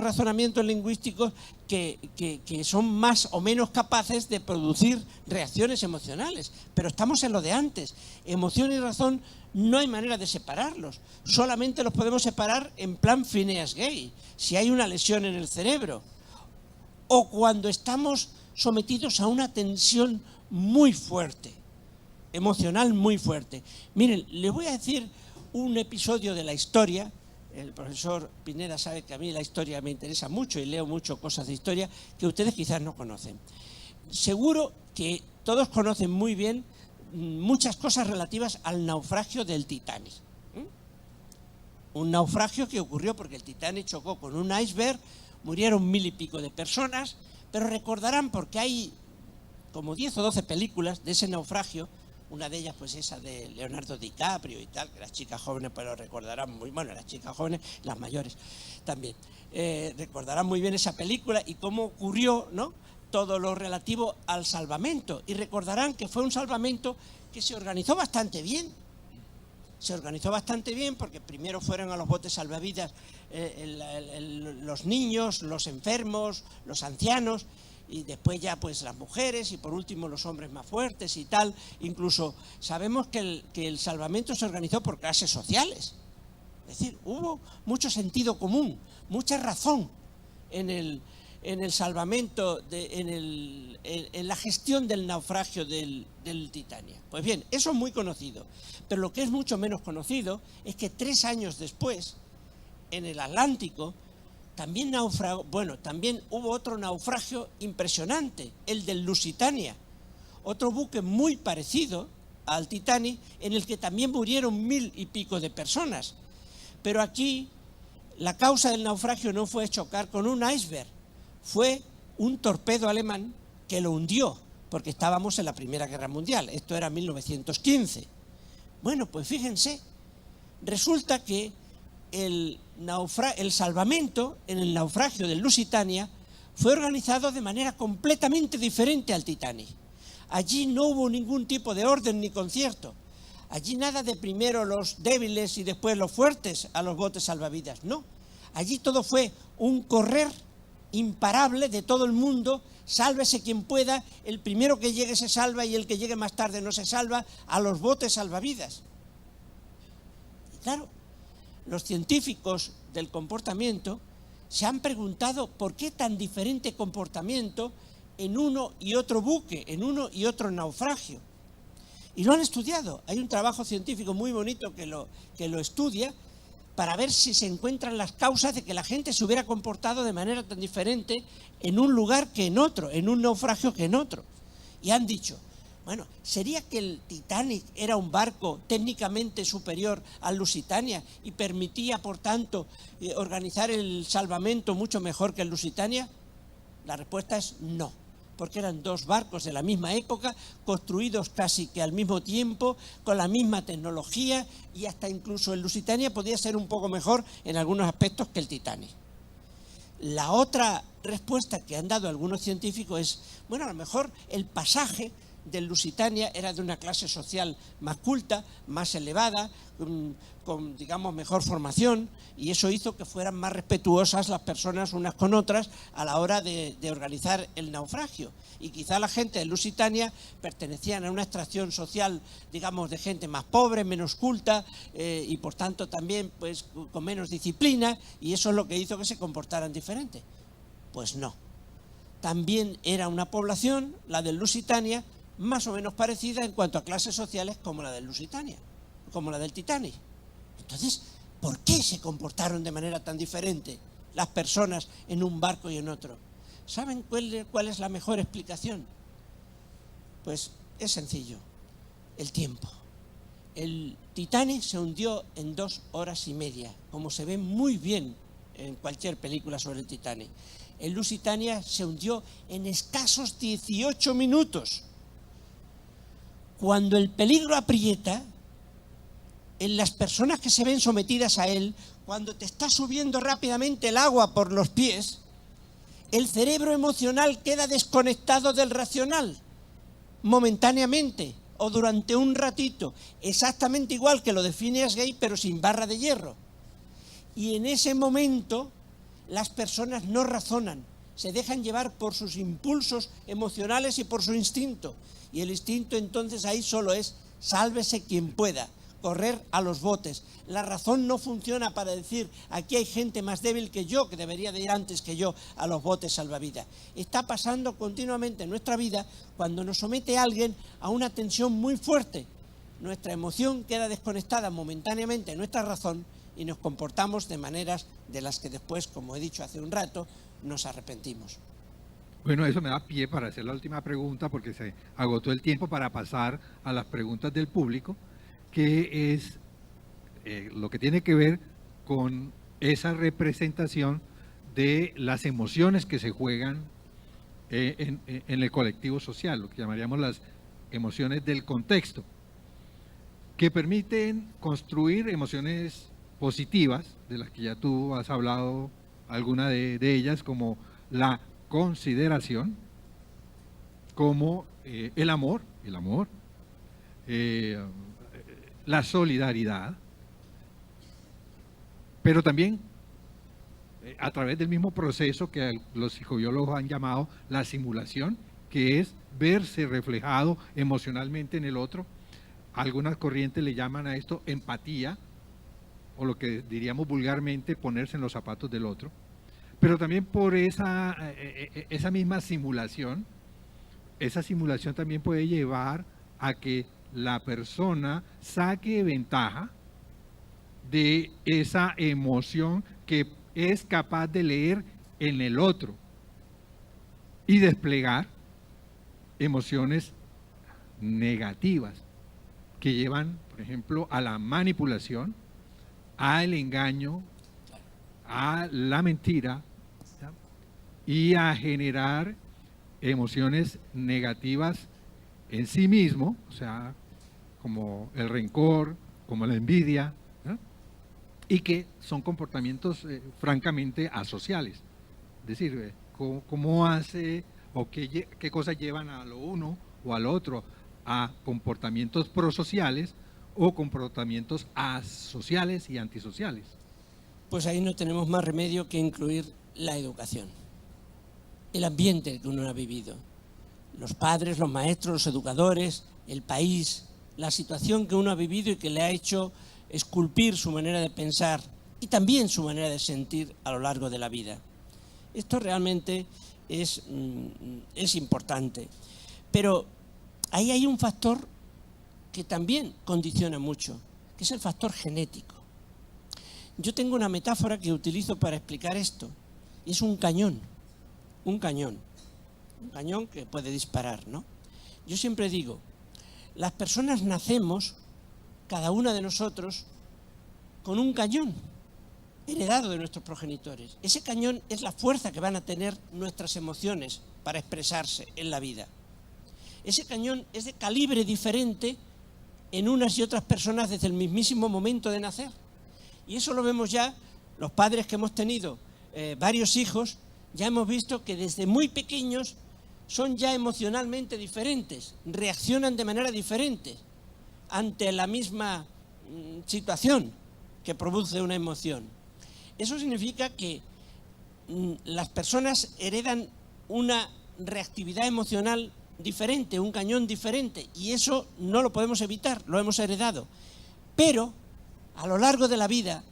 [SPEAKER 2] razonamientos lingüísticos que son más o menos capaces de producir reacciones emocionales. Pero estamos en lo de antes. Emoción y razón no hay manera de separarlos. Solamente los podemos separar en plan Phineas Gage, si hay una lesión en el cerebro, o cuando estamos sometidos a una tensión muy fuerte, emocional muy fuerte. Miren, les voy a decir un episodio de la historia. El profesor Pineda sabe que a mí la historia me interesa mucho y leo mucho cosas de historia que ustedes quizás no conocen. Seguro que todos conocen muy bien muchas cosas relativas al naufragio del Titanic. Un naufragio que ocurrió porque el Titanic chocó con un iceberg, murieron 1000 y pico de personas, pero recordarán porque hay como 10 o 12 películas de ese naufragio. Una de ellas, pues esa de Leonardo DiCaprio y tal, que las chicas jóvenes pues lo recordarán muy bien, bueno, las chicas jóvenes, las mayores también, recordarán muy bien esa película y cómo ocurrió, ¿no?, todo lo relativo al salvamento. Y recordarán que fue un salvamento que se organizó bastante bien. Se organizó bastante bien porque primero fueron a los botes salvavidas los niños, los enfermos, los ancianos, y después ya pues las mujeres y por último los hombres más fuertes y tal. Incluso sabemos que el salvamento se organizó por clases sociales. Es decir, hubo mucho sentido común, mucha razón en el salvamento, en la gestión del naufragio del Titanic. Pues bien, eso es muy conocido, pero lo que es mucho menos conocido es que 3 años después, en el Atlántico, también hubo otro naufragio impresionante, el del Lusitania, otro buque muy parecido al Titanic, en el que también murieron 1000 y pico de personas. Pero aquí la causa del naufragio no fue chocar con un iceberg, fue un torpedo alemán que lo hundió, porque estábamos en la Primera Guerra Mundial, esto era 1915. Bueno, pues fíjense, resulta que el salvamento en el naufragio del Lusitania fue organizado de manera completamente diferente al Titanic. Allí no hubo ningún tipo de orden ni concierto. Allí nada de primero los débiles y después los fuertes a los botes salvavidas, no. Allí todo fue un correr imparable de todo el mundo, sálvese quien pueda, el primero que llegue se salva y el que llegue más tarde no se salva, a los botes salvavidas. Y claro, los científicos del comportamiento se han preguntado por qué tan diferente comportamiento en uno y otro buque, en uno y otro naufragio. Y lo han estudiado. Hay un trabajo científico muy bonito que lo estudia para ver si se encuentran las causas de que la gente se hubiera comportado de manera tan diferente en un lugar que en otro, en un naufragio que en otro. Y han dicho, bueno, ¿sería que el Titanic era un barco técnicamente superior al Lusitania y permitía, por tanto, organizar el salvamento mucho mejor que el Lusitania? La respuesta es no, porque eran 2 barcos de la misma época, construidos casi que al mismo tiempo, con la misma tecnología, y hasta incluso el Lusitania podía ser un poco mejor en algunos aspectos que el Titanic. La otra respuesta que han dado algunos científicos es, bueno, a lo mejor el pasaje del Lusitania era de una clase social más culta, más elevada, con digamos mejor formación, y eso hizo que fueran más respetuosas las personas unas con otras a la hora de organizar el naufragio. Y quizá la gente del Lusitania pertenecían a una extracción social, digamos, de gente más pobre, menos culta, y por tanto también pues con menos disciplina, y eso es lo que hizo que se comportaran diferente. Pues no. También era una población, la del Lusitania, más o menos parecida en cuanto a clases sociales como la del Lusitania, como la del Titanic. Entonces, ¿por qué se comportaron de manera tan diferente las personas en un barco y en otro? ¿Saben cuál es la mejor explicación? Pues es sencillo, el tiempo. El Titanic se hundió en 2 horas y media, como se ve muy bien en cualquier película sobre el Titanic. el Lusitania se hundió en escasos 18 minutos. Cuando el peligro aprieta, en las personas que se ven sometidas a él, cuando te está subiendo rápidamente el agua por los pies, el cerebro emocional queda desconectado del racional, momentáneamente o durante un ratito, exactamente igual que lo de Phineas Gage, pero sin barra de hierro. Y en ese momento las personas no razonan, se dejan llevar por sus impulsos emocionales y por su instinto. Y el instinto entonces ahí solo es sálvese quien pueda, correr a los botes. La razón no funciona para decir aquí hay gente más débil que yo, que debería de ir antes que yo a los botes salvavidas. Está pasando continuamente en nuestra vida cuando nos somete a alguien a una tensión muy fuerte. Nuestra emoción queda desconectada momentáneamente de nuestra razón y nos comportamos de maneras de las que después, como he dicho hace un rato, nos arrepentimos.
[SPEAKER 1] Bueno, eso me da pie para hacer la última pregunta porque se agotó el tiempo para pasar a las preguntas del público, que es lo que tiene que ver con esa representación de las emociones que se juegan en el colectivo social, lo que llamaríamos las emociones del contexto, que permiten construir emociones positivas, de las que ya tú has hablado, alguna de ellas, como la consideración, como el amor, la solidaridad, pero también a través del mismo proceso que los psicobiólogos han llamado la simulación, que es verse reflejado emocionalmente en el otro. Algunas corrientes le llaman a esto empatía, o lo que diríamos vulgarmente ponerse en los zapatos del otro, pero también por esa misma simulación, esa simulación también puede llevar a que la persona saque ventaja de esa emoción que es capaz de leer en el otro y desplegar emociones negativas que llevan, por ejemplo, a la manipulación, al engaño, a la mentira, ¿ya? Y a generar emociones negativas en sí mismo, o sea, como el rencor, como la envidia, ¿ya? Y que son comportamientos francamente asociales. Es decir, cómo hace o qué cosas llevan a lo uno o al otro a comportamientos prosociales o comportamientos asociales y antisociales.
[SPEAKER 2] Pues ahí no tenemos más remedio que incluir la educación, el ambiente que uno ha vivido, los padres, los maestros, los educadores, el país, la situación que uno ha vivido y que le ha hecho esculpir su manera de pensar y también su manera de sentir a lo largo de la vida. Esto realmente es importante, pero ahí hay un factor que también condiciona mucho, que es el factor genético. Yo tengo una metáfora que utilizo para explicar esto, y es un cañón que puede disparar, ¿no? Yo siempre digo, las personas nacemos, cada una de nosotros, con un cañón heredado de nuestros progenitores. Ese cañón es la fuerza que van a tener nuestras emociones para expresarse en la vida. Ese cañón es de calibre diferente en unas y otras personas desde el mismísimo momento de nacer. Y eso lo vemos ya, los padres que hemos tenido varios hijos, ya hemos visto que desde muy pequeños son ya emocionalmente diferentes, reaccionan de manera diferente ante la misma situación que produce una emoción. Eso significa que las personas heredan una reactividad emocional diferente, un cañón diferente, y eso no lo podemos evitar, lo hemos heredado. Pero a lo largo de la vida,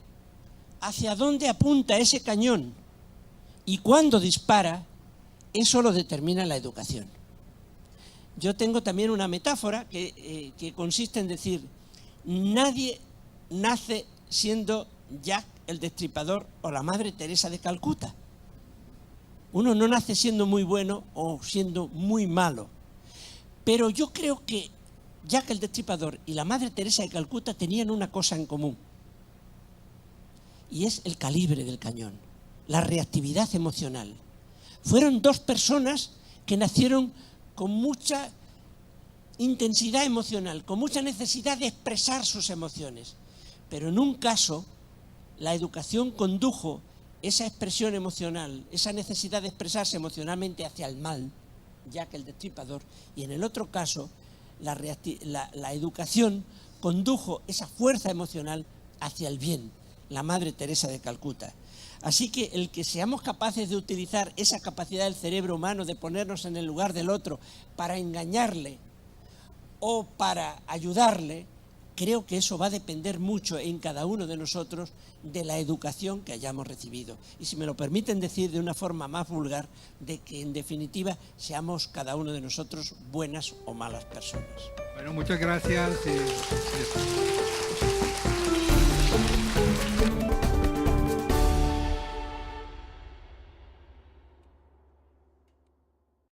[SPEAKER 2] hacia dónde apunta ese cañón y cuándo dispara, eso lo determina la educación. Yo tengo también una metáfora que consiste en decir, nadie nace siendo Jack el Destripador o la Madre Teresa de Calcuta. Uno no nace siendo muy bueno o siendo muy malo. Pero yo creo que Jack el Destripador y la Madre Teresa de Calcuta tenían una cosa en común. Y es el calibre del cañón, la reactividad emocional. Fueron dos personas que nacieron con mucha intensidad emocional, con mucha necesidad de expresar sus emociones. Pero en un caso, la educación condujo esa expresión emocional, esa necesidad de expresarse emocionalmente hacia el mal, Jack el Destripador, y en el otro caso, la educación condujo esa fuerza emocional hacia el bien, la Madre Teresa de Calcuta. Así que el que seamos capaces de utilizar esa capacidad del cerebro humano de ponernos en el lugar del otro para engañarle o para ayudarle, creo que eso va a depender mucho en cada uno de nosotros de la educación que hayamos recibido. Y si me lo permiten decir de una forma más vulgar, de que en definitiva seamos cada uno de nosotros buenas o malas personas.
[SPEAKER 1] Bueno, muchas gracias.